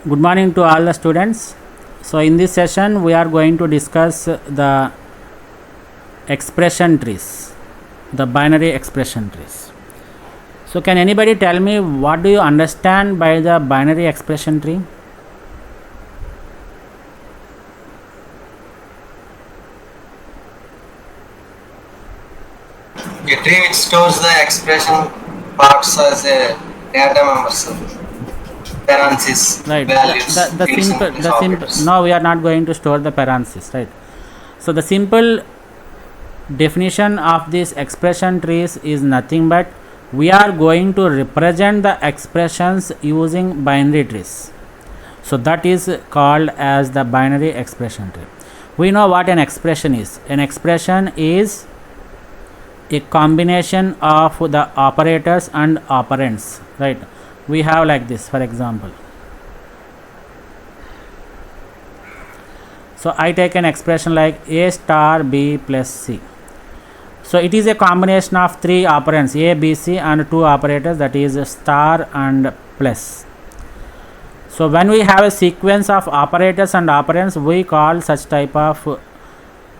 Good morning to all the students. So in this session we are going to discuss the expression trees, the binary expression trees. So can anybody tell me what do you understand by the binary expression tree? A tree which stores the expression parts as a data members, parentheses, Right. values, Now we are not going to store the parentheses, right? So the simple definition of this expression trees is nothing but we are going to represent the expressions using binary trees. So that is called as the binary expression tree. We know what an expression is. An expression is a combination of the operators and operands, right? We have like this, for example. So I take an expression like a star b plus c. So it is a combination of three operands a, b, c and two operators, that is star and plus. So when we have a sequence of operators and operands, we call such type of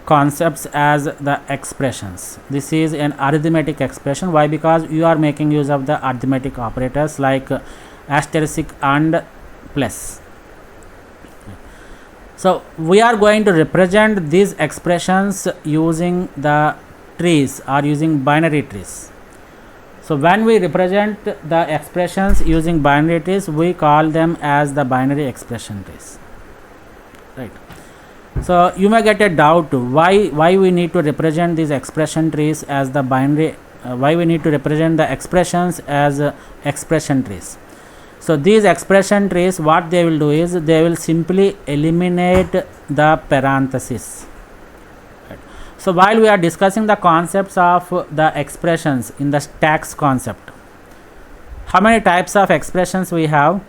concepts as the expressions. This is an arithmetic expression. Why? Because you are making use of the arithmetic operators like asterisk and plus. So we are going to represent these expressions using the trees or using binary trees. So when we represent the expressions using binary trees, we call them as the binary expression trees, right? So you may get a doubt why we need to represent these expression trees as the binary, why we need to represent the expressions as expression trees. So these expression trees, what they will do is they will simply eliminate the parentheses. Right. So while we are discussing the concepts of the expressions in the stacks concept, how many types of expressions we have?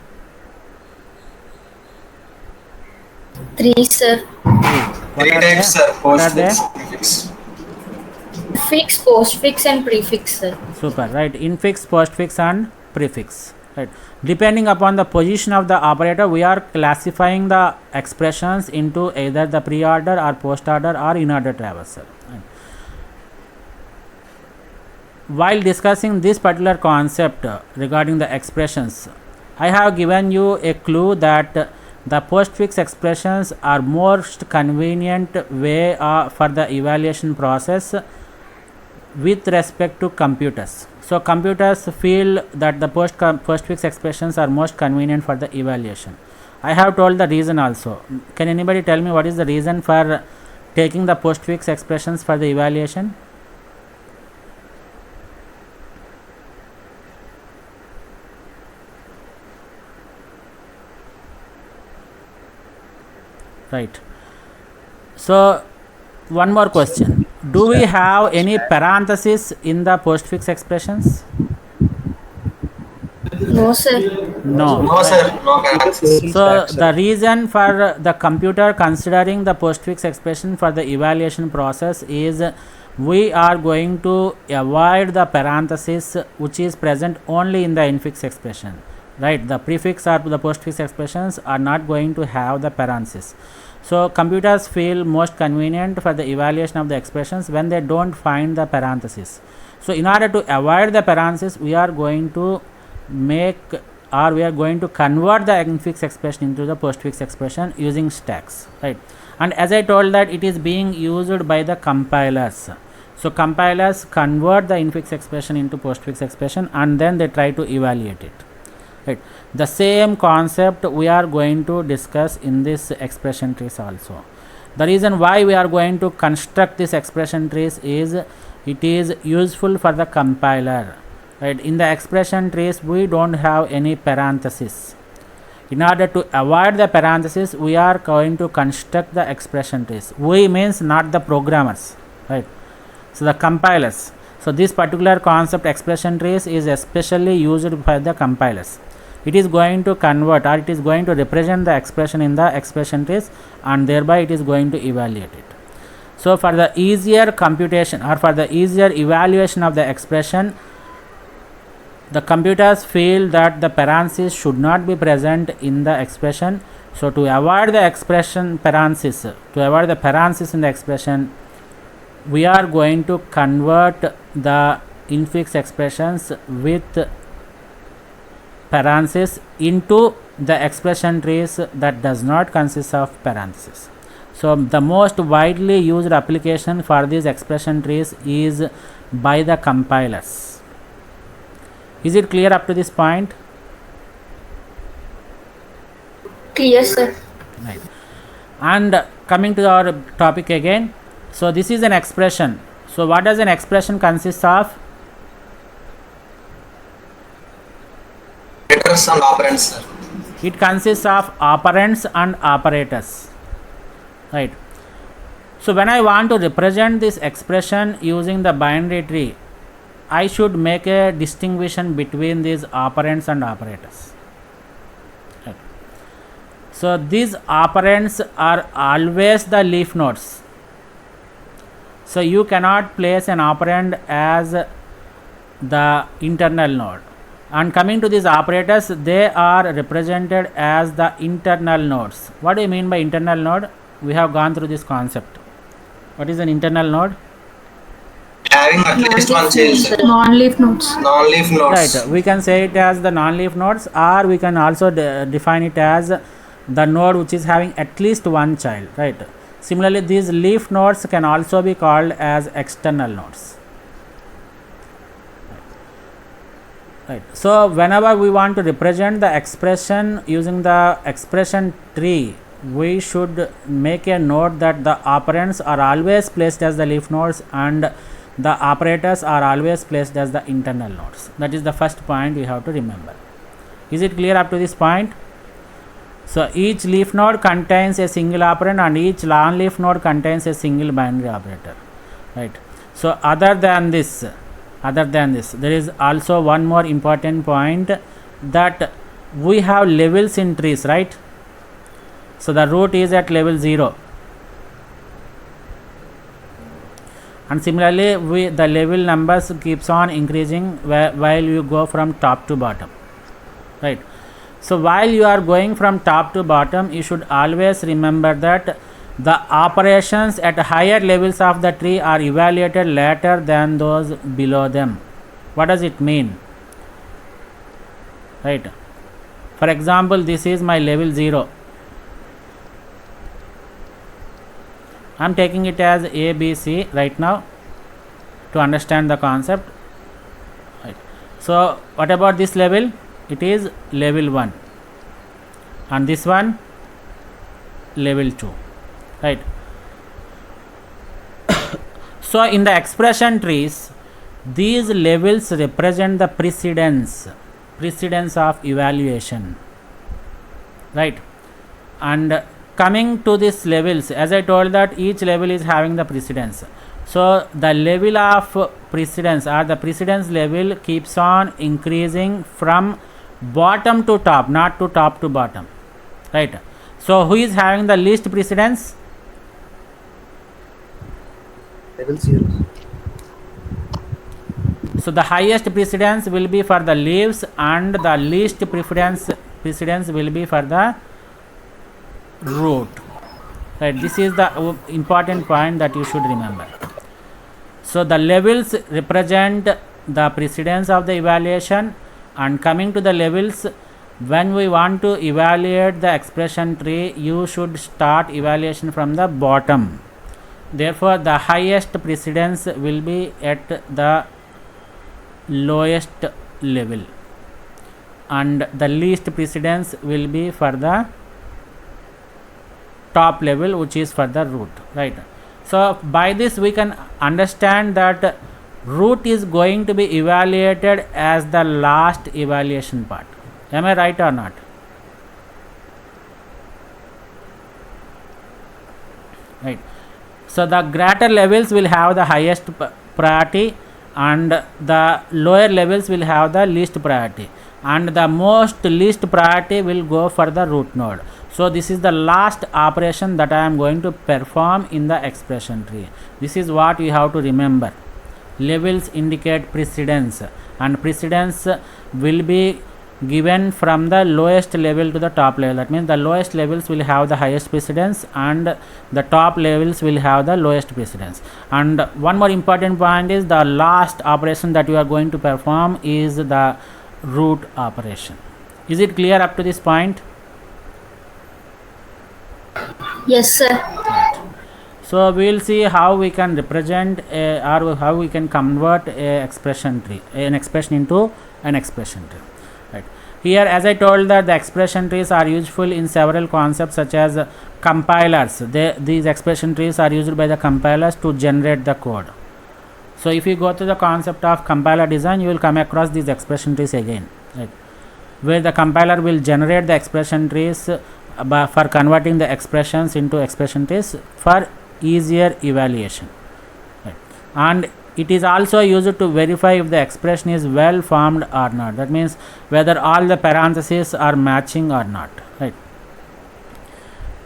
3, sir. Three types, sir. Postfix, prefix. Fix, postfix and prefix, sir. Super, right? Infix, postfix and prefix, right? Depending upon the position of the operator, we are classifying the expressions into either the pre-order or post-order or in-order traversal. Right? While discussing this particular concept regarding the expressions, I have given you a clue that the postfix expressions are most convenient way for the evaluation process with respect to computers. So computers feel that the postfix expressions are most convenient for the evaluation. I have told the reason also. Can anybody tell me what is the reason for taking the postfix expressions for the evaluation? Right. So one more question. Do we have any parentheses in the postfix expressions? No, sir. No. No, sir. No parentheses. So the reason for the computer considering the postfix expression for the evaluation process is we are going to avoid the parenthesis which is present only in the infix expression, right? The prefix or the postfix expressions are not going to have the parenthesis. So computers feel most convenient for the evaluation of the expressions when they don't find the parenthesis. So in order to avoid the parenthesis, we are going to make or we are going to convert the infix expression into the postfix expression using stacks, right? And as I told that it is being used by the compilers. So compilers convert the infix expression into postfix expression and then they try to evaluate it, right? The same concept we are going to discuss in this expression trees also. The reason why we are going to construct this expression trees is it is useful for the compiler, right? In the expression trees we don't have any parenthesis. In order to avoid the parenthesis, we are going to construct the expression trees. We means not the programmers, right? So the compilers. So this particular concept expression trees is especially used by the compilers. It is going to convert or it is going to represent the expression in the expression trees and thereby it is going to evaluate it. So for the easier computation or for the easier evaluation of the expression, the computers feel that the parentheses should not be present in the expression. So to avoid the expression parenthesis, to avoid the parenthesis in the expression, we are going to convert the infix expressions with parenthesis into the expression trees that does not consist of parentheses. So the most widely used application for these expression trees is by the compilers. Is it clear up to this point? Clear, sir. Right. And coming to our topic again, so this is an expression. So what does an expression consist of? Operators and operands, sir. It consists of operands and operators, right? So when I want to represent this expression using the binary tree, I should make a distinction between these operands and operators. Right. So these operands are always the leaf nodes. So you cannot place an operand as the internal node. And coming to these operators, they are represented as the internal nodes. What do you mean by internal node? We have gone through this concept. What is an internal node? Having at least one child, sir. Non-leaf nodes. Non-leaf nodes. Right, we can say it as the non-leaf nodes, or we can also define it as the node which is having at least one child, right? Similarly, these leaf nodes can also be called as external nodes. Right. So whenever we want to represent the expression using the expression tree, we should make a note that the operands are always placed as the leaf nodes and the operators are always placed as the internal nodes. That is the first point we have to remember. Is it clear up to this point? So each leaf node contains a single operand and each non-leaf node contains a single binary operator, right? So other than this, there is also one more important point, that we have levels in trees, right? So the root is at level 0, and similarly the level numbers keeps on increasing while you go from top to bottom, right? So while you are going from top to bottom, you should always remember that the operations at higher levels of the tree are evaluated later than those below them. What does it mean? Right. For example, this is my level 0. I am taking it as A, B, C right now to understand the concept. Right. So what about this level? It is level 1, and this one level 2. Right. So in the expression trees, these levels represent the precedence of evaluation, right? And coming to these levels, as I told that each level is having the precedence. So the level of precedence or the precedence level keeps on increasing from bottom to top, not to top to bottom, right? So who is having the least precedence? Level 0. So the highest precedence will be for the leaves and the least precedence will be for the root, right? This is the important point that you should remember. So the levels represent the precedence of the evaluation, and coming to the levels, when we want to evaluate the expression tree, you should start evaluation from the bottom. Therefore the highest precedence will be at the lowest level and the least precedence will be for the top level, which is for the root, right? So by this we can understand that root is going to be evaluated as the last evaluation part. Am I right or not? Right. So the greater levels will have the highest priority and the lower levels will have the least priority, and the most least priority will go for the root node. So this is the last operation that I am going to perform in the expression tree. This is what you have to remember. labels indicate precedence, and precedence will be given from the lowest level to the top level. That means the lowest levels will have the highest precedence and the top levels will have the lowest precedence. And one more important point is the last operation that you are going to perform is the root operation. Is it clear up to this point? Yes, sir. So we will see how we can represent or how we can convert a expression tree, an expression into an expression tree. Right. Here, as I told that the expression trees are useful in several concepts such as compilers. These expression trees are used by the compilers to generate the code. So if you go to the concept of compiler design, you will come across these expression trees again, right, where the compiler will generate the expression trees for converting the expressions into expression trees for easier evaluation, right. And it is also used to verify if the expression is well formed or not. That means whether all the parentheses are matching or not, right.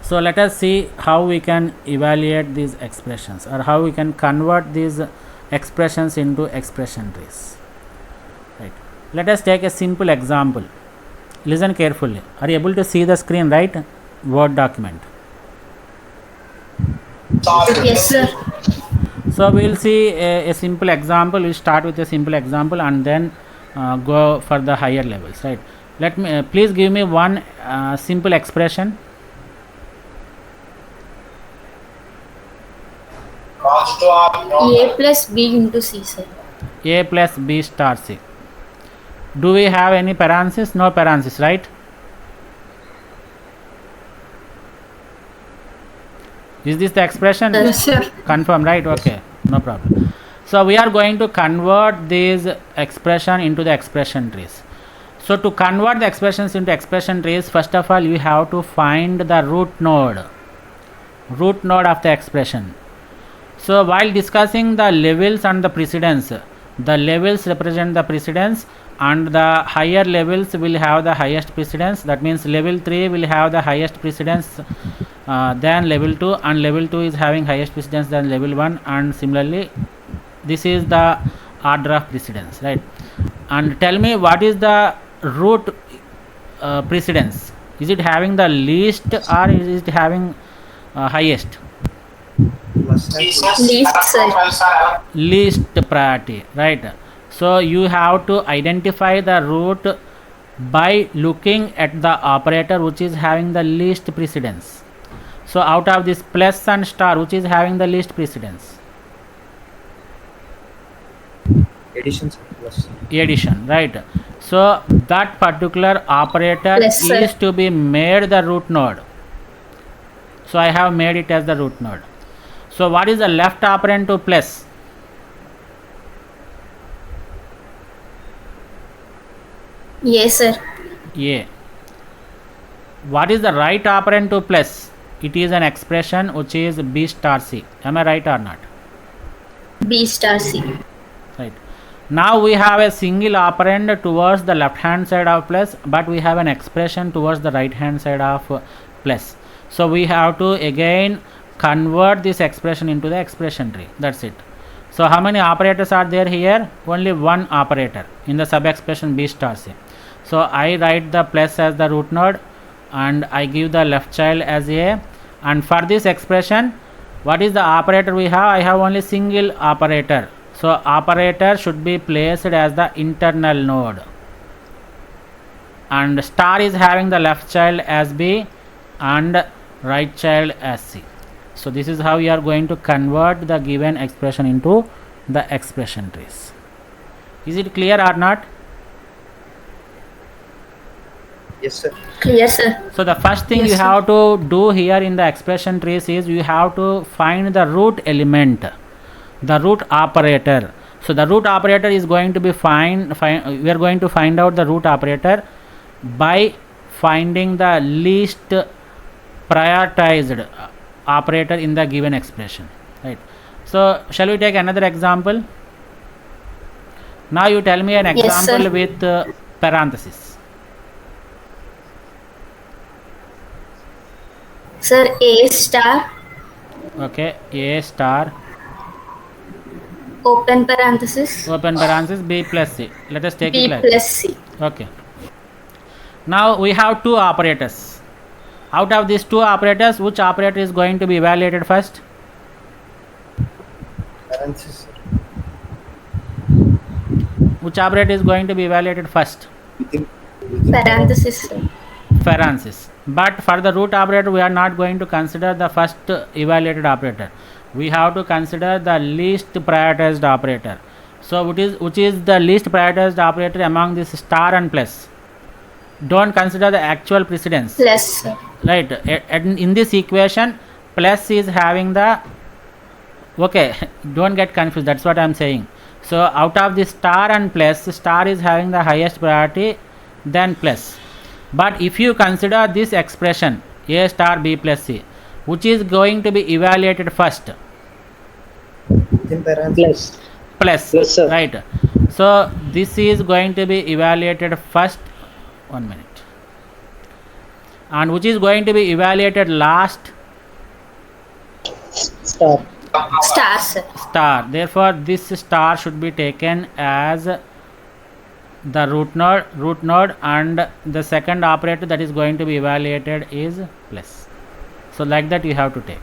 So let us see how we can evaluate these expressions or how we can convert these expressions into expression trees, right. Let us take a simple example. Listen carefully. Are you able to see the screen, right? Word document. Yes, sir. So we will see a simple example. We start with a simple example and then go for the higher levels, right. Let me please give me one simple expression. A plus B into C, sir. A plus B star C. Do we have any parenthesis? No parenthesis, right? Is this the expression? Yes, sir. Confirm, right? Okay, no problem. So we are going to convert this expression into the expression trees. So to convert the expressions into expression trees, first of all you have to find the root node of the expression. So while discussing the levels and the precedence, the levels represent the precedence and the higher levels will have the highest precedence. That means level 3 will have the highest precedence than level 2, and level 2 is having highest precedence than level 1, and similarly this is the order of precedence, right. And tell me, what is the root precedence? Is it having the least or is it having highest? Least, sir. Least priority, right. So you have to identify the root by looking at the operator which is having the least precedence. So out of this plus and star, which is having the least precedence? Addition, sir. Plus. Addition, right. So that particular operator Yes, sir. is to be made the root node. So I have made it as the root node. So what is the left operand to plus? Yes, sir. A. What is the right operand to plus? It is an expression which is B star C. Am I right or not? B star C. Right. Now we have a single operand towards the left hand side of plus, but we have an expression towards the right hand side of plus. So we have to again convert this expression into the expression tree. That's it. So how many operators are there here? Only one operator in the sub expression B star C. So I write the plus as the root node and I give the left child as A, and for this expression, what is the operator we have? I have only single operator. So operator should be placed as the internal node, and star is having the left child as B and right child as C. So this is how you are going to convert the given expression into the expression trees. Is it clear or not? Yes, sir. Clear, sir. So the first thing Yes, you sir. have to do here in the expression trees is you have to find the root element, the root operator. So the root operator is going to be we are going to find out the root operator by finding the least prioritized operator in the given expression, right. So shall we take another example? Now you tell me an Yes, sir. example with parenthesis. Sir, A star. Okay, A star Open parenthesis. Open parenthesis b plus c. Let us take B it like plus C. okay. Now we have two operators. Out of these two operators, which operator is going to be evaluated first? Parenthesis, sir. Which operator is going to be evaluated first? Within Parenthesis, sir. Parenthesis. But for the root operator, we are not going to consider the first evaluated operator. We have to consider the least prioritized operator. So which is the least prioritized operator among this star and plus? Don't consider the actual precedence. Plus, sir. Right. In this equation, plus is having the okay. Don't get confused. That's what I am saying. So out of the star and plus, star is having the highest priority than plus. But if you consider this expression a star b plus c, which is going to be evaluated first? within parenthesis. Plus. Plus, sir. Right. So this is going to be evaluated first. 1 minute. And which is going to be evaluated last? Star. Star, sir. Star. Therefore this star should be taken as the root node, and the second operator that is going to be evaluated is plus. So like that you have to take.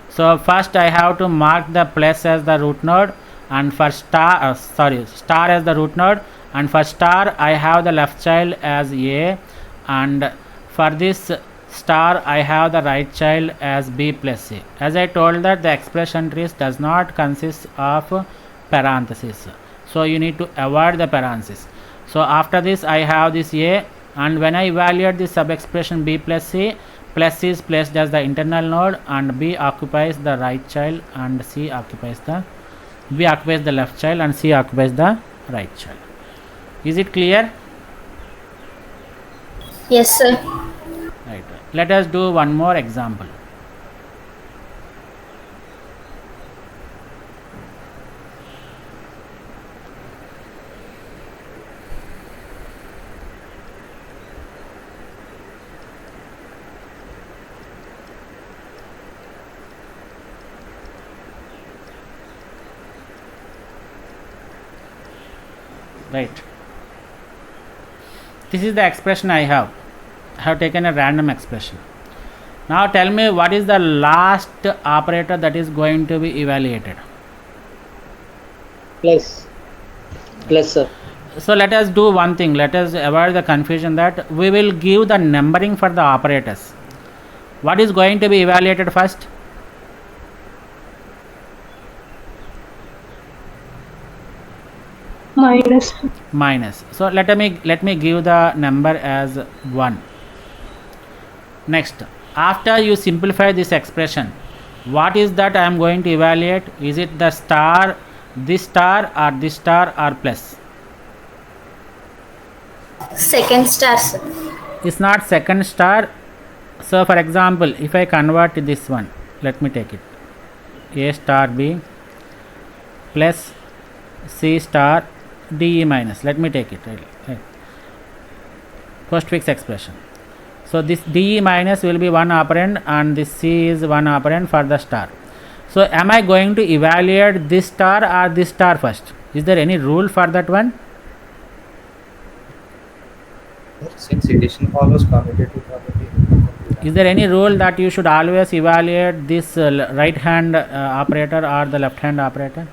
So first I have to mark the plus as the root node, and for star as the root node, and for star I have the left child as a, and for this star I have the right child as b plus c. As I told that the expression trees does not consist of parentheses, so you need to avoid the parentheses. So after this I have this a, and when I evaluate this sub expression b plus c, plus is placed as the internal node, and b occupies the right child, and c occupies the left child, and c occupies the right child. Is it clear? Yes, sir. Right. Let us do one more example. Right. This is the expression I have. I have taken a random expression. Now tell me what is the last operator that is going to be evaluated. Plus. Plus, sir. So let us do one thing. Let us avoid the confusion that we will give the numbering for the operators. What is going to be evaluated first? Minus. So let me give the number as 1. Next, after you simplify this expression, what is that I am going to evaluate? Is it the star, this star, or plus? Second star, sir. It's not second star. So for example, if I convert this one, let me take it a star b plus c star de minus. Let me take it right. Postfix expression. So this de minus will be one operand, and this c is one operand for the star. So am I going to evaluate this star or this star first? Is there any rule for that one? Since addition follows commutative property. Is there any rule that you should always evaluate this right hand operator or the left hand operator?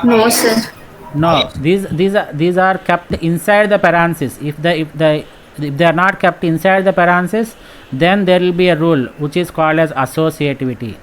No, sir. No, these are kept inside the parenthesis. If they are not kept inside the parenthesis, then there will be a rule which is called as associativity.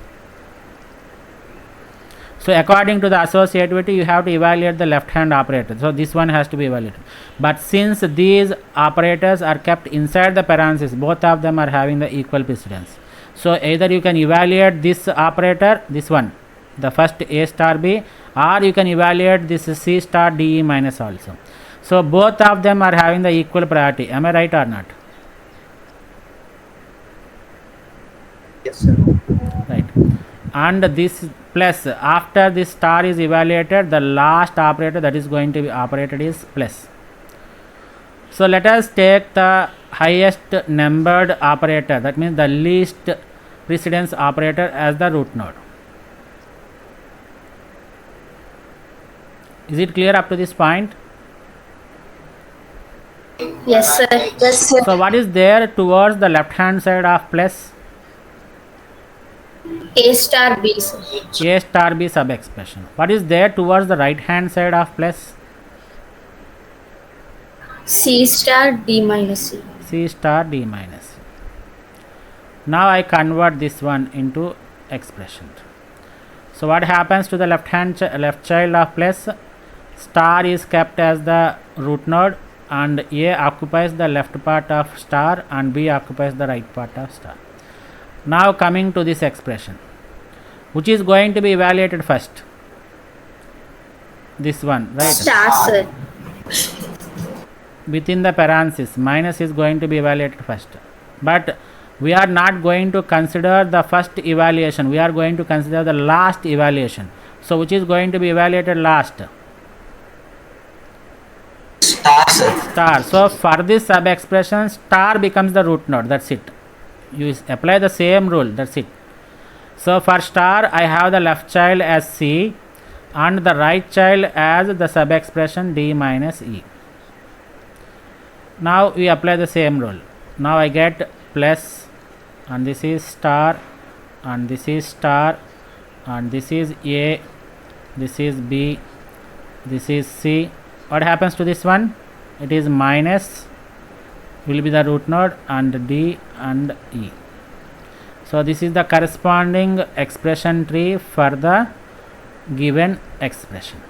So according to the associativity, you have to evaluate the left hand operator. So this one has to be evaluated. But since these operators are kept inside the parenthesis, both of them are having the equal precedence. So either you can evaluate this operator, this one, the first a star b, or you can evaluate this c star de minus also. So both of them are having the equal priority. Am I right or not? Yes, sir. Right. And this plus, after this star is evaluated, the last operator that is going to be operated is plus. So let us take the highest numbered operator, that means the least precedence operator, as the root node. Is it clear up to this point? Yes, sir. Yes, sir. So what is there towards the left hand side of plus? A star B, sir. A star B sub expression. What is there towards the right hand side of plus? C star D minus C. C star D minus C. Now I convert this one into expression. So what happens to the left child of plus? Star is kept as the root node and A occupies the left part of star and B occupies the right part of star. Now coming to this expression, which is going to be evaluated first? This one, right? Star, sir. Within the parenthesis, minus is going to be evaluated first. But we are not going to consider the first evaluation, we are going to consider the last evaluation. So which is going to be evaluated last? Star, sir. Star. So for this sub expression, star becomes the root node, that's it. You apply the same rule, that's it. So for star, I have the left child as C and the right child as the sub expression D minus E. Now we apply the same rule. Now I get plus, and this is star, and this is star, and this is A, this is B, this is C. What happens to this one? It is minus, will be the root node, and D and E. So this is the corresponding expression tree for the given expression.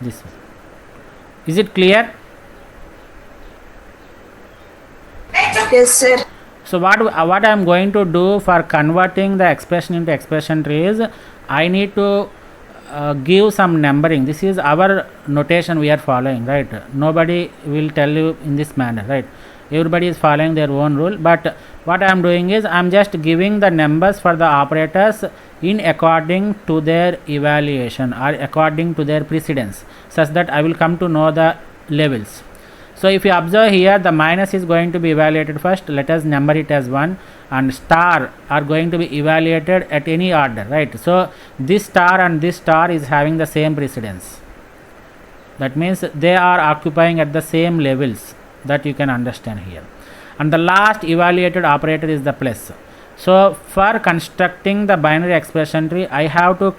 This one. Is it clear? Yes, sir. So what I am going to do for converting the expression into expression tree is I need to give some numbering. This is our notation we are following, right? Nobody will tell you in this manner, right? Everybody is following their own rule, but what I am doing is I am just giving the numbers for the operators in according to their evaluation or according to their precedence, such that I will come to know the levels. So if you observe here, the minus is going to be evaluated first. Let us number it as 1, and star are going to be evaluated at any order, right? So this star and this star is having the same precedence. That means they are occupying at the same levels, that you can understand here. And the last evaluated operator is the plus. So for constructing the binary expression tree, I have to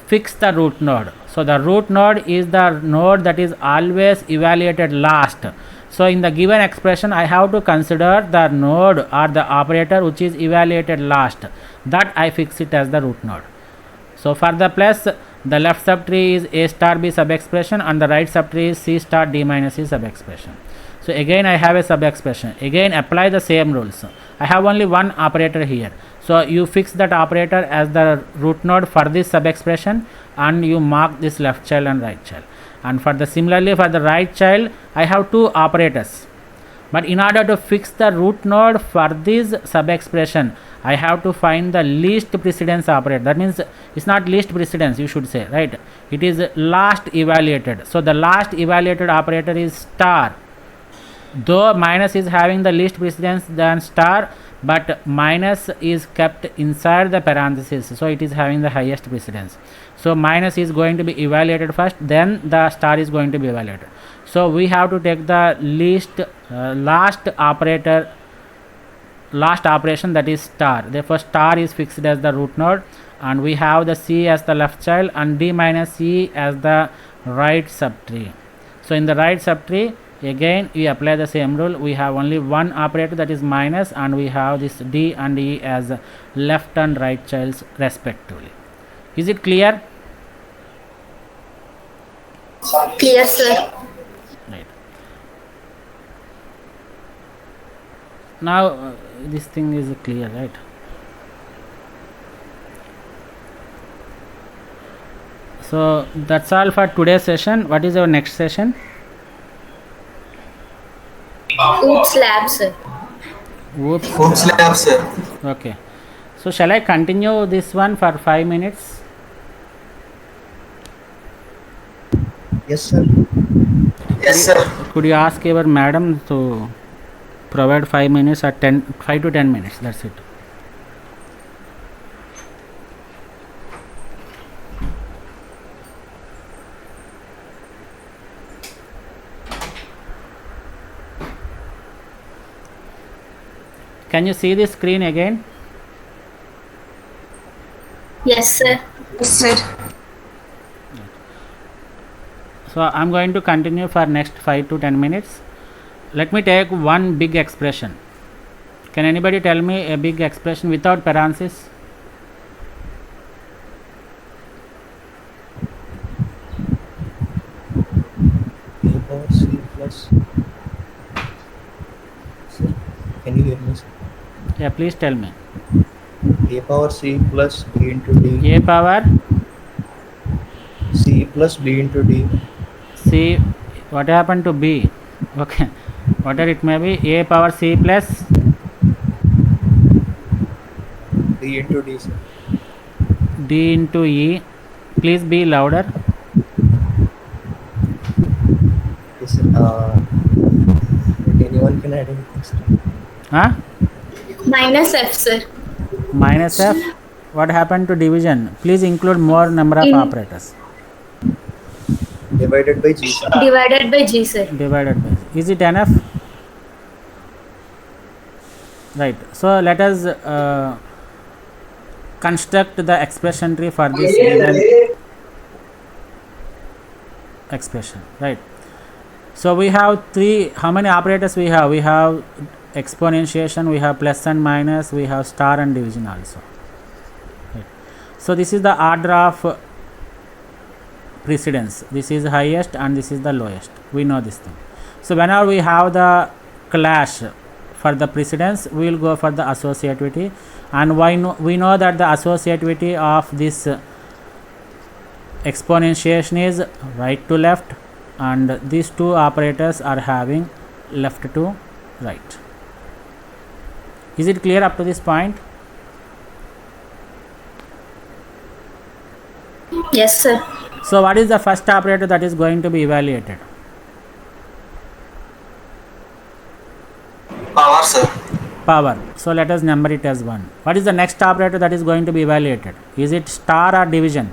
fix the root node. So the root node is the node that is always evaluated last. So in the given expression, I have to consider the node or the operator which is evaluated last, that I fix it as the root node. So for the plus, the left subtree is A star B sub expression and the right subtree is C star D minus C sub expression. So again I have a sub expression. Again apply the same rules. I have only one operator here. So you fix that operator as the root node for this sub expression and you mark this left child and right child. And for the similarly for the right child, I have two operators. But in order to fix the root node for this sub expression, I have to find the least precedence operator. That means it's not least precedence, you should say, right? It is last evaluated. So the last evaluated operator is star. Though minus is having the least precedence than star, but minus is kept inside the parenthesis, so it is having the highest precedence. So minus is going to be evaluated first, then the star is going to be evaluated. So we have to take the last operation, that is star. Therefore star is fixed as the root node, and we have the C as the left child and D minus C as the right subtree. So in the right subtree, again we apply the same rule. We have only one operator, that is minus, and we have this D and E as left and right childs respectively. Is it clear? Clear, sir. Right. Now this thing is clear, right? So that's all for today's session. What is our next session? Oops lab, sir. Whoops. Oops lab, sir. Okay. So shall I continue this one for 5 minutes? Yes, sir. Yes, sir. Could you ask your madam to provide 5 minutes or 5 to 10 minutes? That's it. Can you see the screen again? Yes, sir. Yes, sir. So I'm going to continue for next 5 to 10 minutes. Let me take one big expression. Can anybody tell me a big expression without parenthesis? A power C plus. Sir, can you hear me, sir? Yeah, please tell me. A power C plus B into D. A power C plus B into D. C. What happened to B? Okay, whatever it may be. A power C plus D into D, sir. D into E. Please be louder. Yes, sir. Anyone can add anything, sir. Huh? Minus F, sir. Minus F. What happened to division? Please include more number of In- operators. Divided by G, sir. Divided by G, sir. Divided by. Is it enough? Right. So let us construct the expression tree for this given expression. Right. So we have three. How many operators we have? We have exponentiation, we have plus and minus, we have star and division also. Right. So this is the order of precedence. This is highest and this is the lowest. We know this thing. So whenever we have the clash for the precedence, we will go for the associativity, and we know that the associativity of this exponentiation is right to left, and these two operators are having left to right. Is it clear up to this point? Yes, sir. So what is the first operator that is going to be evaluated? Power, sir. Power. So let us number it as 1. What is the next operator that is going to be evaluated? Is it star or division?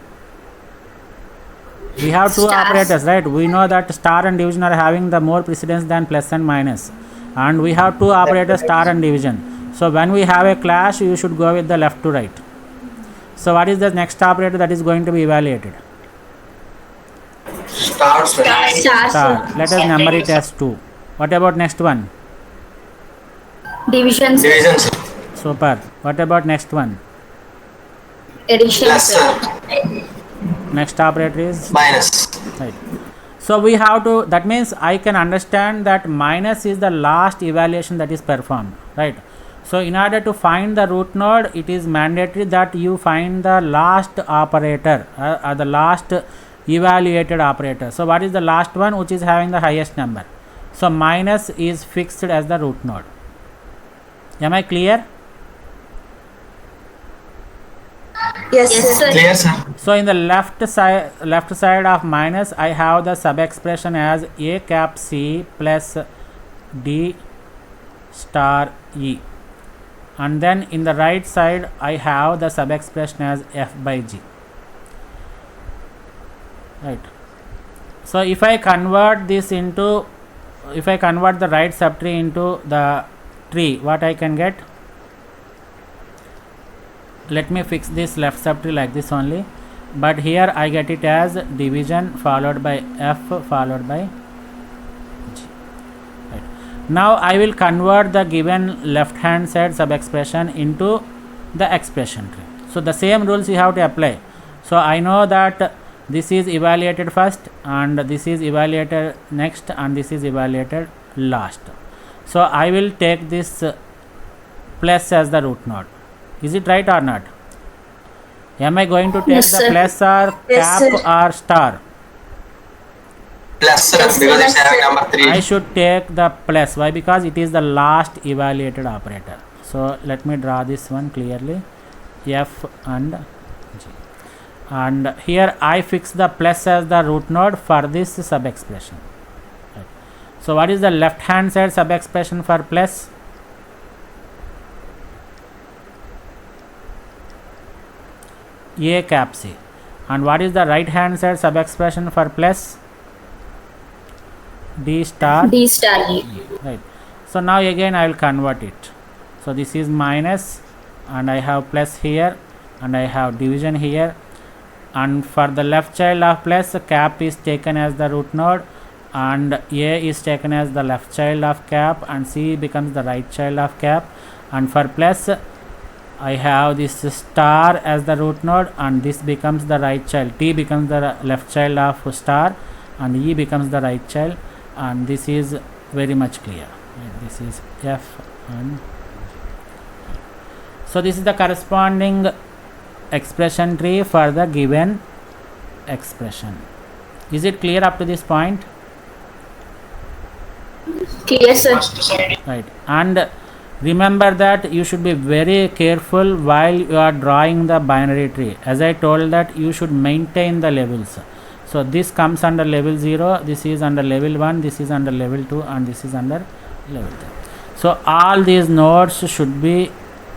We have two Stars. operators, right? We know that star and division are having the more precedence than plus and minus, and we have two operators, star and division. So when we have a clash, you should go with the left to right. So what is the next operator that is going to be evaluated? Star, sir. Star, Star. sir. Let us number it as 2. What about next one? Division, sir. Division, sir. Super. What about next one? Addition, Plus, sir. sir. Next operator is Minus. right. So we have to, that means I can understand that minus is the last evaluation that is performed, right? So in order to find the root node, it is mandatory that you find the last operator, the last evaluated operator. So what is the last one which is having the highest number? So minus is fixed as the root node. Am I clear? Yes, Yes, sir. sir. Clear, sir. So in the left side of minus, I have the sub expression as a cap C plus D star E, and then in the right side I have the sub expression as F by G. Right. So if I convert this into, if I convert the right subtree into the tree, what I can get? Let me fix this left subtree like this only, but here I get it as division followed by F followed by G. Right. Now I will convert the given left hand side sub expression into the expression tree. So the same rules you have to apply. So I know that this is evaluated first, and this is evaluated next, and this is evaluated last. So I will take this plus as the root node. Is it right or not? Am I going to take Yes, the sir. plus or Yes, cap sir. or star? Plus, sir. Because it's having number 3. I should take the plus. Why? Because it is the last evaluated operator. So let me draw this one clearly. F and G. And here I fix the plus as the root node for this sub expression. Right. So what is the left hand side sub expression for plus? A cap C. And what is the right hand side sub expression for plus? D star D star E. right. So now again I will convert it. So this is minus, and I have plus here, and I have division here, and for the left child of plus, cap is taken as the root node, and A is taken as the left child of cap, and C becomes the right child of cap. And for plus, I have this star as the root node, and this becomes the right child. T becomes the left child of star, and E becomes the right child, and this is very much clear. This is F, and so this is the corresponding expression tree for the given expression. Is it clear up to this point? Clear, sir. Right. And remember that you should be very careful while you are drawing the binary tree. As I told that you should maintain the levels. So this comes under level 0, this is under level 1, this is under level 2, and this is under level 3. So all these nodes should be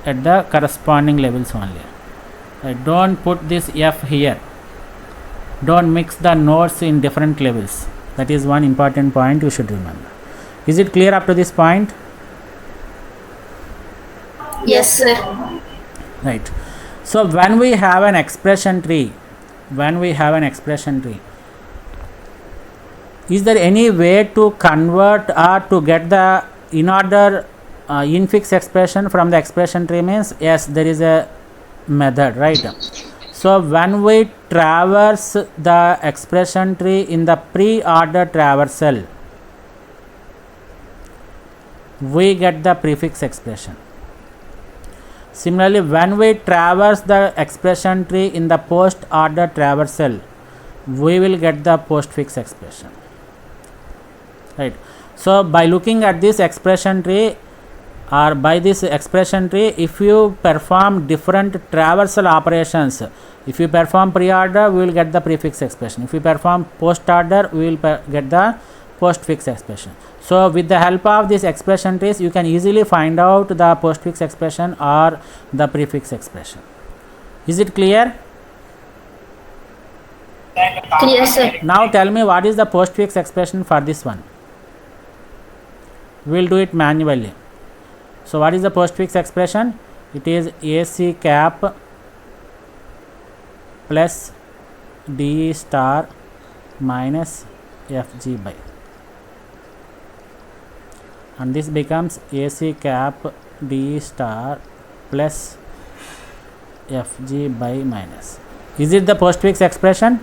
at the corresponding levels only. Right. Don't put this F here. Don't mix the nodes in different levels. That is one important point you should remember. Is it clear up to this point? Yes, sir. Right. So when we have an expression tree, is there any way to convert or to get the in-order infix expression from the expression tree? Means yes, there is a method, right? So when we traverse the expression tree in the pre-order traversal, we get the prefix expression. Similarly, when we traverse the expression tree in the post-order traversal, we will get the postfix expression. Right. So by looking at this expression tree, or by this expression tree, if you perform different traversal operations, if you perform pre-order, we will get the prefix expression. If you perform post-order, we will get the postfix expression. So with the help of this expression trees, you can easily find out the postfix expression or the prefix expression. Is it clear? Clear, sir. Now tell me, what is the postfix expression for this one? We will do it manually. So what is the postfix expression? It is AC cap plus DE star minus FG by, and this becomes AC cap DE star plus FG by minus. Is it the postfix expression?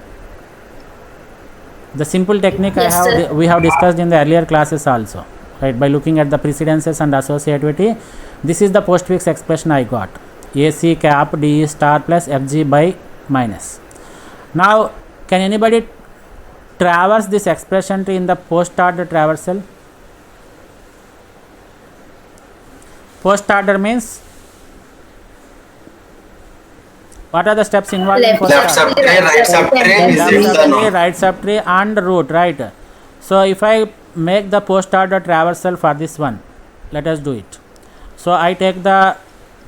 The simple technique Yes, we have discussed in the earlier classes also, right? By looking at the precedences and associativity, this is the postfix expression I got. AC cap DE star plus FG by minus. Now can anybody traverse this expression tree in the post-order traversal? Post-order means, what are the steps involved in Left post-order? Left subtree, right subtree, Left is the subtree, node. right subtree, and root, right? So if I make the post-order traversal for this one, let us do it. So I take the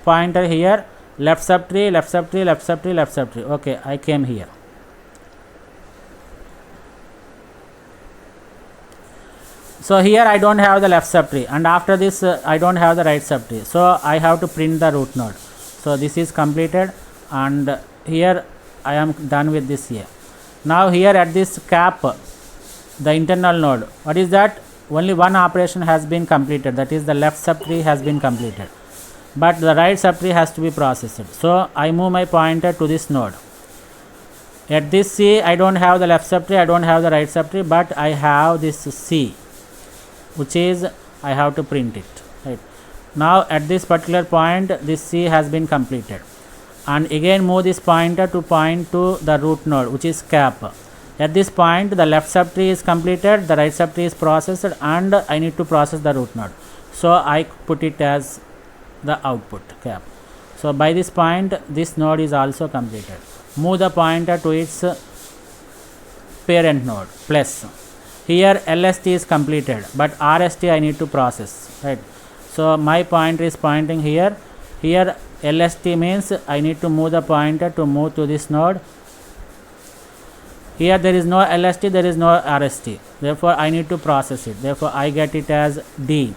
pointer here, left subtree, left subtree, left subtree, left subtree. Okay, I came here. So here I don't have the left subtree, and after this I don't have the right subtree. So I have to print the root node. So this is completed, and here I am done with this here. Now here at this cap, the internal node, what is that? Only one operation has been completed, that is the left subtree has been completed, but the right subtree has to be processed. So I move my pointer to this node. At this C, I don't have the left subtree, I don't have the right subtree, but I have this C, which is I have to print it, right? Now at this particular point, this C has been completed, and again move this pointer to point to the root node, which is cap. At this point, the left subtree is completed, the right subtree is processed, and I need to process the root node. So I put it as the output cap. So by this point, this node is also completed. Move the pointer to its parent node plus. Here LST is completed, but RST I need to process, right? So my pointer is pointing here. Here LST means I need to move the pointer to move to this node. Here there is no LST, there is no RST. Therefore I need to process it. Therefore I get it as D.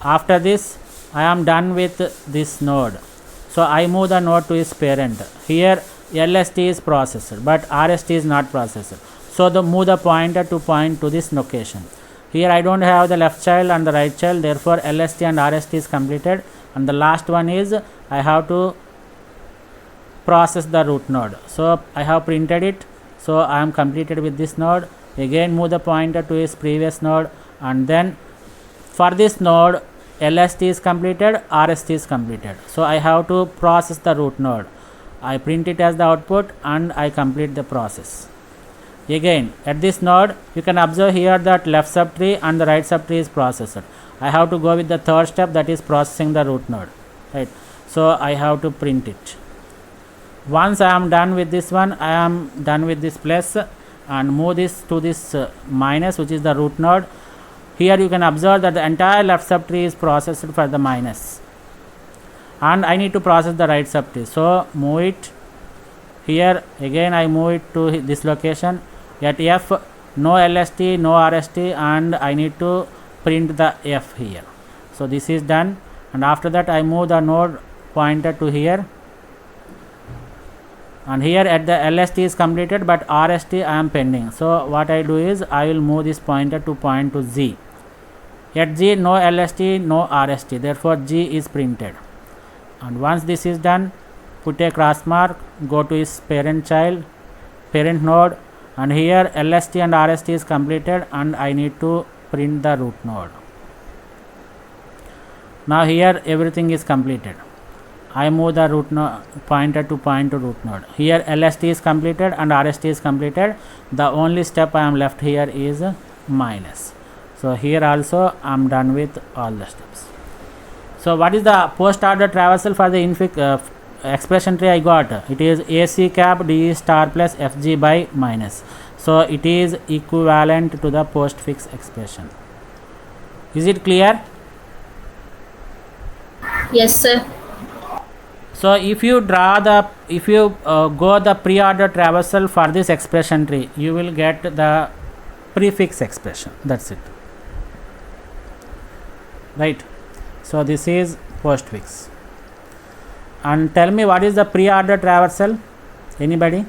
After this I am done with this node. So I move the node to its parent. Here LST is processed, but RST is not processed. So move the pointer to point to this location. Here I don't have the left child and the right child, therefore LST and RST is completed, and the last one is I have to process the root node. So I have printed it, so I am completed with this node. Again move the pointer to its previous node, and then for this node LST is completed, RST is completed. So I have to process the root node. I print it as the output and I complete the process. Again at this node you can observe here that left subtree and the right subtree is processed. I have to go with the third step, that is processing the root node, right? So I have to print it. Once I am done with this one, I am done with this plus, and move this to this minus, which is the root node. Here you can observe that the entire left subtree is processed for the minus, and I need to process the right subtree. So move it here. Again I move it to this location. At F, no LST, no RST, and I need to print the F here. So this is done, and after that I move the node pointer to here, and here at the LST is completed, but RST I am pending. So what I do is I will move this pointer to point to Z. At G, no LST, no RST, therefore G is printed. And once this is done, put a cross mark, go to its parent child, parent node, and here LST and RST is completed, and I need to print the root node. Now here everything is completed. I move the root node pointer to point to root node. Here LST is completed and RST is completed. The only step I am left here is minus. So here also I am done with all the steps. So what is the post order traversal for the expression tree I got? It is AC cap DE star plus FG by minus. So it is equivalent to the postfix expression. Is it clear? Yes, sir. So if you draw the, go the pre-order traversal for this expression tree, you will get the prefix expression. That's it. Right. So this is postfix. And tell me, what is the pre-order traversal? Anybody?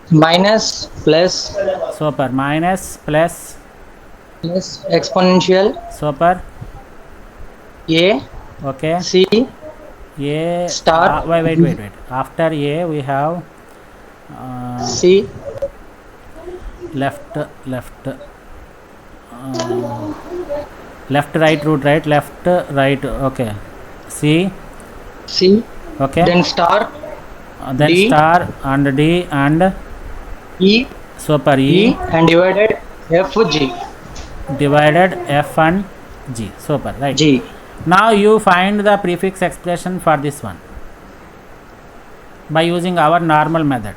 Minus plus Super. Minus plus exponential super. A Okay. C A star wait. After A we have C left right root right left right. Okay. C. Okay. then star Then D. star and D and E super E E and divided F G divided F and G. Super. Right. G. Now you find the prefix expression for this one by using our normal method.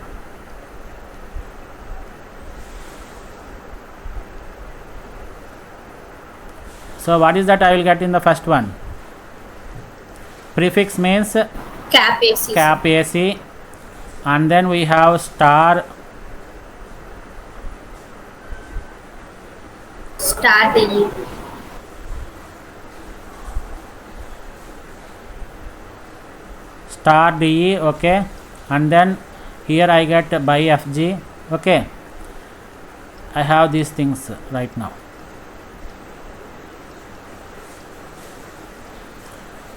So what is that I will get in the first one? Prefix means Cap AC. cap AC, and then we have star Star DE. star DE. Okay, and then here I get by FG. Okay, I have these things right now.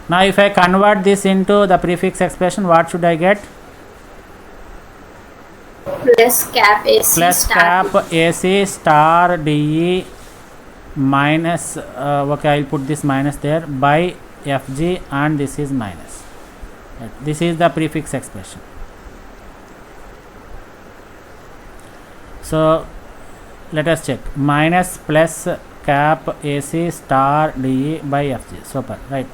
Now if I convert this into the prefix expression, what should I get? Plus cap AC. Plus star cap AC star DE minus okay, I will put this minus there by FG, and this is minus. Right. This is the prefix expression. So let us check. Minus plus cap AC star DE by FG. Super. Right.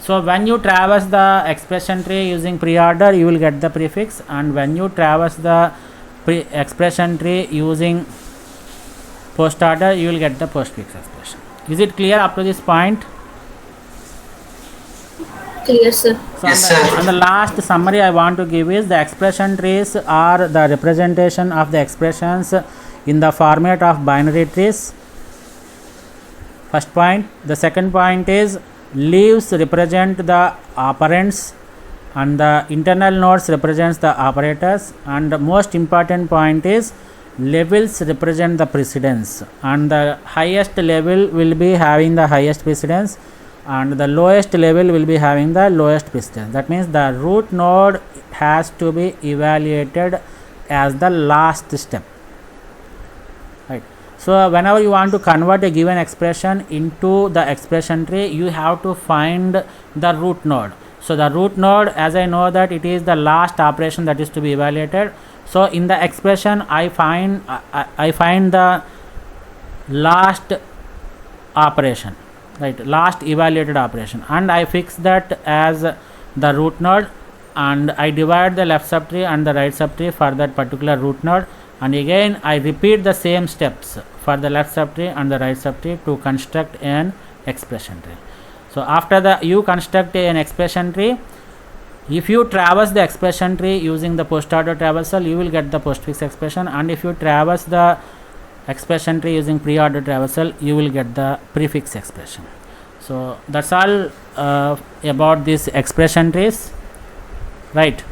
So when you traverse the expression tree using pre-order, you will get the prefix, and when you traverse the expression tree using post order, you will get the postfix expression. Is it clear up to this point? Clear, sir. So Yes, on the last summary I want to give is the expression trees are the representation of the expressions in the format of binary trees. First point. The second point is leaves represent the operands and the internal nodes represents the operators, and the most important point is levels represent the precedence, and the highest level will be having the highest precedence and the lowest level will be having the lowest precedence. That means the root node has to be evaluated as the last step, right? So whenever you want to convert a given expression into the expression tree, you have to find the root node. So the root node, as I know that it is the last operation that is to be evaluated, so in the expression I find the last operation, right, last evaluated operation, and I fix that as the root node, and I divide the left subtree and the right subtree for that particular root node, and again I repeat the same steps for the left subtree and the right subtree to construct an expression tree. So after you construct an expression tree, if you traverse the expression tree using the post order traversal, you will get the postfix expression, and if you traverse the expression tree using pre-order traversal, you will get the prefix expression. So that's all about this expression trees, right?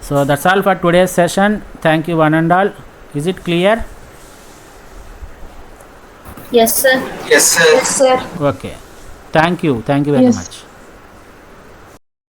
So that's all for today's session. Thank you one and all. Is it clear? Yes, sir. Yes, sir. Yes, sir. Okay. Thank you very Yes. much.